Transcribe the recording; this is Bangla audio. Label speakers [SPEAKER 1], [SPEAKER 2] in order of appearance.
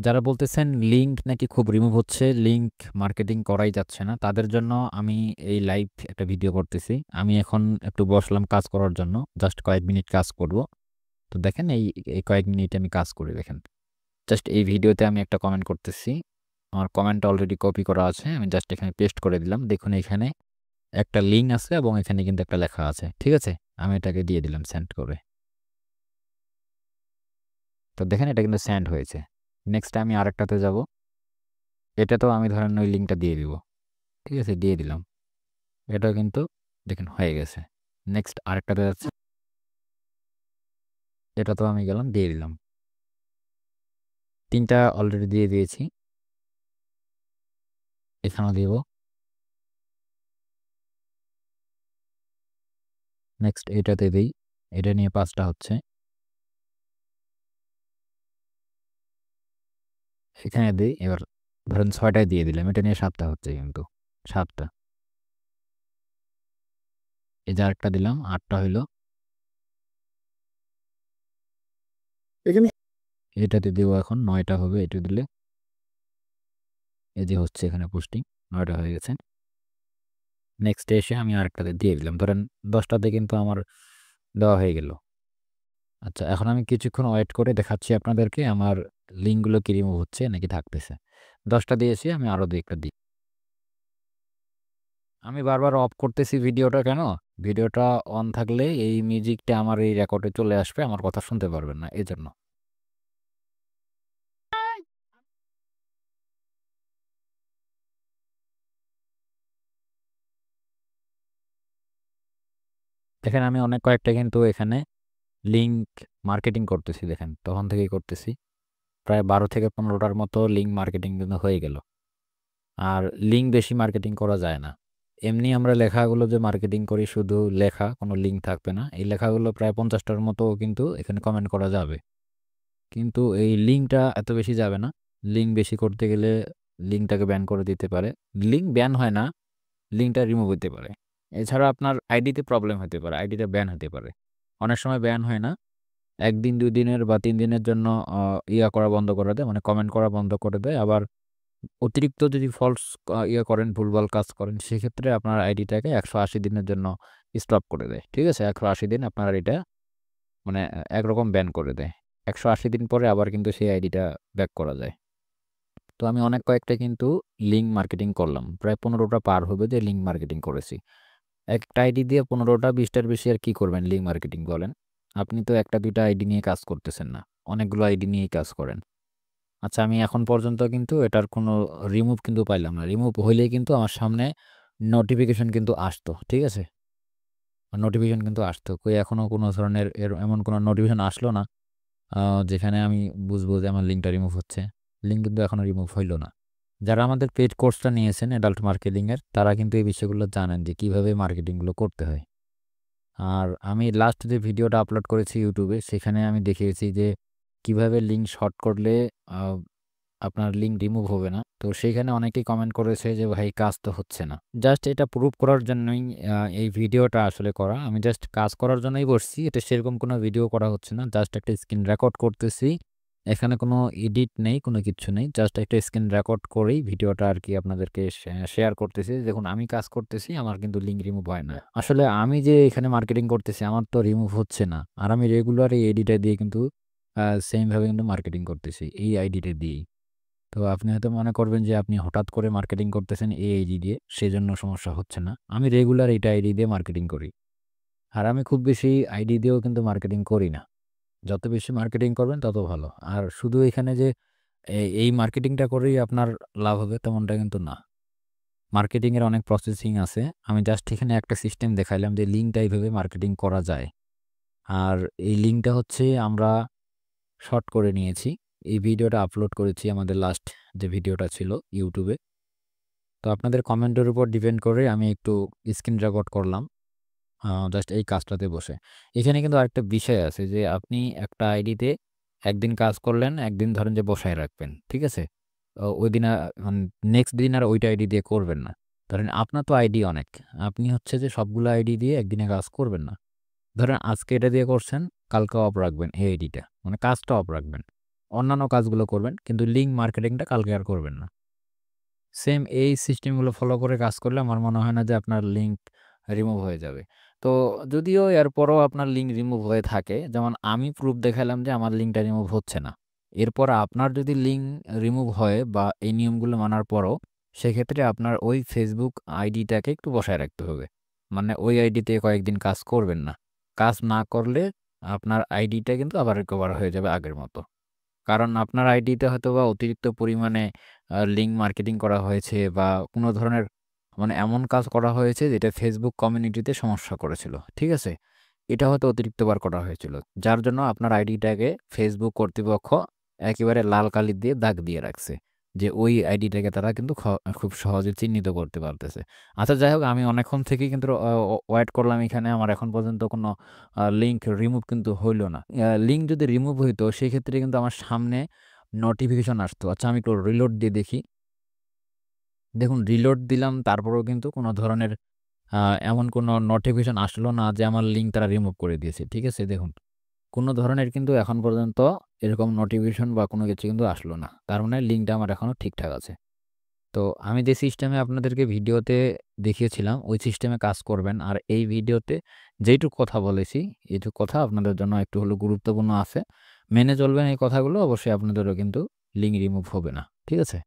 [SPEAKER 1] যারা বলতেছেন লিঙ্ক নাকি খুব রিমুভ হচ্ছে, লিঙ্ক মার্কেটিং করাই যাচ্ছে না, তাদের জন্য আমি এই লাইভ একটা ভিডিও করতেছি। আমি এখন একটু বসলাম কাজ করার জন্য, জাস্ট কয়েক মিনিট কাজ করব। তো দেখেন এই এই কয়েক মিনিট আমি কাজ করি। দেখেন জাস্ট এই ভিডিওতে আমি একটা কমেন্ট করতেছি। আমার কমেন্ট অলরেডি কপি করা আছে, আমি জাস্ট এখানে পেস্ট করে দিলাম। দেখুন এখানে একটা লিঙ্ক আছে এবং এখানে কিন্তু একটা লেখা আছে, ঠিক আছে? আমি এটাকে দিয়ে দিলাম সেন্ড করে। তো দেখেন এটা কিন্তু সেন্ড হয়েছে। নেক্সট আমি আরেকটাতে যাব, এটাতেও আমি ধরেন ওই লিঙ্কটা দিয়ে দিব, ঠিক আছে? দিয়ে দিলাম, এটাও কিন্তু দেখেন হয়ে গেছে। নেক্সট আরেকটাতে যাচ্ছে, এটাতেও আমি গেলাম দিয়ে দিলাম। তিনটা অলরেডি দিয়ে দিয়েছি, এখানেও দিব। নেক্সট এটাতে দিই, এটা নিয়ে 5টা হচ্ছে। এখানে দিই, এবার ধরেন 6টায় দিয়ে দিলাম, এটা নিয়ে 7টা হচ্ছে, কিন্তু 7টা। এই যে আরেকটা দিলাম, 8টা হইলো। এখানে এটাতে দিব, এখন 9টা হবে এটা দিলে। এই যে হচ্ছে এখানে পোস্টিং, 9টা হয়ে গেছে। নেক্সট এসে আমি আরেকটাতে দিয়ে দিলাম, ধরেন 10টাতে কিন্তু আমার দেওয়া হয়ে গেল। আচ্ছা, এখন আমি কিছুক্ষণ ওয়েট করে দেখাচ্ছি আপনাদেরকে আমার লিঙ্কগুলো কি রিমুভ হচ্ছে নাকি থাকতেছে। 10টা দিয়েছি, আমি আরও 2-একটা দিই। আমি বারবার অফ করতেছি ভিডিওটা কেন? ভিডিওটা অন থাকলে এই মিউজিকটা আমার এই রেকর্ডে চলে আসবে, আমার কথা শুনতে পারবেন না, এজন্য। দেখেন আমি অনেক কয়েকটা কিন্তু এখানে লিঙ্ক মার্কেটিং করতেছি, দেখেন তখন থেকেই করতেছি। প্রায় 12 থেকে 15টার মতো লিঙ্ক মার্কেটিং কিন্তু হয়ে গেল। আর লিঙ্ক বেশি মার্কেটিং করা যায় না। এমনি আমরা লেখাগুলো যে মার্কেটিং করি, শুধু লেখা, কোনো লিঙ্ক থাকবে না। এই লেখাগুলো প্রায় 50টার মতো কিন্তু এখানে কমেন্ট করা যাবে, কিন্তু এই লিঙ্কটা এত বেশি যাবে না। লিঙ্ক বেশি করতে গেলে লিঙ্কটাকে ব্যান করে দিতে পারে। লিঙ্ক ব্যান হয় না, লিঙ্কটা রিমুভ হতে পারে। এছাড়া আপনার আইডিতে প্রবলেম হতে পারে, আইডিটা ব্যান হতে পারে। অনেক সময় ব্যান হয় না, 1 দিন 2 দিনের বা 3 দিনের জন্য ইয়া করা বন্ধ করে দেয়, মানে কমেন্ট করা বন্ধ করে দেয়। আবার অতিরিক্ত যদি ফলস ইয়ে করেন, ভুলভাল কাজ করেন, সেক্ষেত্রে আপনার আইডিটাকে 180 দিনের জন্য স্টপ করে দেয়, ঠিক আছে? 180 দিন আপনার এটা মানে একরকম ব্যান করে দেয়। 180 দিন পরে আবার কিন্তু সেই আইডিটা ব্যাক করা যায়। তো আমি অনেক কয়েকটা কিন্তু লিঙ্ক মার্কেটিং করলাম, প্রায় 15টা পার হবে যে লিঙ্ক মার্কেটিং করেছি। একটা আইডি দিয়ে 15টা 20টার বেশি আর কি করবেন লিঙ্ক মার্কেটিং বলেন? আপনি তো একটা দুইটা আইডি নিয়ে কাজ করতেছেন না, অনেকগুলো আইডি নিয়েই কাজ করেন। আচ্ছা, আমি এখন পর্যন্ত কিন্তু এটার কোনো রিমুভ কিন্তু পাইলাম না। রিমুভ হইলেই কিন্তু আমার সামনে নোটিফিকেশন কিন্তু আসতো, ঠিক আছে? নোটিফিকেশন কিন্তু আসতো, কই এখনো কোনো ধরনের এমন কোনো নোটিফিকেশন আসলো না যেখানে আমি বুঝবো যে আমার লিঙ্কটা রিমুভ হচ্ছে। লিঙ্ক কিন্তু এখনো রিমুভ হইলো না। যারা আমাদের পেইড কোর্সটা নিয়েছেন অ্যাডাল্ট মার্কেটিং এর, তারা কিন্তু এই বিষয়গুলো জানেন যে কিভাবে মার্কেটিংগুলো করতে হয়। আর আমি লাস্ট যে ভিডিওটা আপলোড করেছি ইউটিউবে, সেখানে আমি দেখিয়েছি যে কিভাবে লিঙ্ক শর্ট করলে আহ, আপনার লিঙ্ক রিমুভ হবে না। তো সেইখানে অনেকেই কমেন্ট করেছে যে ভাই কাজ তো হচ্ছে না। জাস্ট এটা প্রুভ করার জন্যই এই ভিডিওটা আসলে করা। আমি জাস্ট কাজ করার জন্যই বসছি, এটা সেরকম কোনো ভিডিও করা হচ্ছে না, জাস্ট একটা স্ক্রিন রেকর্ড করতেছি। এখানে কোনো এডিট নেই, কোনো কিছু নেই, জাস্ট একটা স্ক্রিন রেকর্ড করেই ভিডিওটা আর কি আপনাদেরকে শেয়ার করতেছি। দেখুন আমি কাজ করতেছি, আমার কিন্তু লিঙ্ক রিমুভ হয় না। আসলে আমি যে এখানে মার্কেটিং করতেছি, আমার তো রিমুভ হচ্ছে না। আর আমি রেগুলার এই আইডিটা দিয়ে কিন্তু সেম ভাবে কিন্তু মার্কেটিং করতেছি এই আইডিটা দিয়েই। তো আপনি হয়তো মনে করবেন যে আপনি হঠাৎ করে মার্কেটিং করতেছেন এই আইডি দিয়ে, সেজন্য সমস্যা হচ্ছে না। আমি রেগুলার এইটা আইডি দিয়ে মার্কেটিং করি। আর আমি খুব বেশি আইডি দিয়েও কিন্তু মার্কেটিং করি না। যত বেশি মার্কেটিং করবেন তত ভালো। আর শুধু এখানে যে এই মার্কেটিংটা করেই আপনার লাভ হবে তেমনটা কিন্তু না। মার্কেটিং এর অনেক প্রসেসিং আছে। আমি জাস্ট এখানে একটা সিস্টেম দেখাইলাম যে লিঙ্কটা এইভাবে মার্কেটিং করা যায়। আর এই লিঙ্কটা হচ্ছে আমরা শর্ট করে নিয়েছি। এই ভিডিওটা আপলোড করেছি আমাদের লাস্ট যে ভিডিওটা ছিল ইউটিউবে। তো আপনাদের কমেন্টের উপর ডিপেন্ড করে আমি একটু স্ক্রিন রেকর্ড করলাম জাস্ট এই কাজটাতে বসে। এখানে কিন্তু আরেকটা বিষয় আছে যে আপনি একটা আইডিতে একদিন কাজ করলেন, একদিন ধরেন যে বসায় রাখবেন, ঠিক আছে? ওই দিন নেক্সট দিন আর ওইটা আইডি দিয়ে করবেন না। ধরেন আপনার তো আইডি অনেক, আপনি হচ্ছে যে সবগুলো আইডি দিয়ে একদিনে কাজ করবেন না। ধরেন আজকে এটা দিয়ে করছেন, কালকে অফ রাখবেন এই আইডিটা, মানে কাজটা অফ রাখবেন। অন্যান্য কাজগুলো করবেন, কিন্তু লিঙ্ক মার্কেটিংটা কালকে আর করবেন না। সেম এই সিস্টেমগুলো ফলো করে কাজ করলে আমার মনে হয় না যে আপনার লিঙ্ক রিমুভ হয়ে যাবে। তো যদিও এরপরও আপনার লিঙ্ক রিমুভ হয়ে থাকে, যেমন আমি প্রুফ দেখালাম যে আমার লিঙ্কটা রিমুভ হচ্ছে না। এরপর আপনার যদি লিঙ্ক রিমুভ হয় বা এই নিয়মগুলো মানার পরও, সেক্ষেত্রে আপনার ওই ফেসবুক আইডিটাকে একটু বসায় রাখতে হবে। মানে ওই আইডিতে কয়েকদিন কাজ করবেন না। কাজ না করলে আপনার আইডিটা কিন্তু আবার রিকভার হয়ে যাবে আগের মতো। কারণ আপনার আইডিতে হয়তোবা অতিরিক্ত পরিমাণে লিঙ্ক মার্কেটিং করা হয়েছে বা কোনো ধরনের মানে এমন কাজ করা হয়েছে যেটা ফেসবুক কমিউনিটিতে সমস্যা করেছিল। ঠিক আছে? এটা হয়তো অতিরিক্তবার করা হয়েছিল। যার জন্য আপনার আইডিটাকে ফেসবুক কর্তৃপক্ষ একেবারে লাল কালি দিয়ে দাগ দিয়ে রাখছে। যে ওই আইডিটাকে তারা কিন্তু খুব সহজে চিহ্নিত করতে পারতেছে। আচ্ছা, যাই হোক, আমি অনেকক্ষণ থেকেই কিন্তু ওয়েট করলাম এখানে। আমার এখন পর্যন্ত কোনো লিঙ্ক রিমুভ কিন্তু হইল না। লিঙ্ক যদি রিমুভ হইতো সেক্ষেত্রে কিন্তু আমার সামনে নোটিফিকেশন আসতো। আচ্ছা, আমি একটু রিলোড দিয়ে দেখি। দেখুন, রিলোড দিলাম, তারপরেও কিন্তু কোনো ধরনের আ এমন কোনো নোটিফিকেশন আসলো না যে আমার লিঙ্ক তারা রিমুভ করে দিয়েছে। ঠিক আছে? দেখুন, কোনো ধরনের কিন্তু এখন পর্যন্ত এরকম নোটিফিকেশন বা কোনো কিছু কিন্তু আসলো না। তার মানে লিঙ্কটা আমার এখনো ঠিকঠাক আছে। তো আমি যে সিস্টেমে আপনাদেরকে ভিডিওতে দেখিয়েছিলাম ওই সিস্টেমে কাজ করবেন। আর এই ভিডিওতে যেইটুক কথা বলেছি, এইটুক কথা আপনাদের জন্য একটু হলেও গুরুত্বপূর্ণ আছে। মেনে চলবেন এই কথাগুলো, অবশ্যই আপনাদেরও কিন্তু লিঙ্ক রিমুভ হবে না। ঠিক আছে?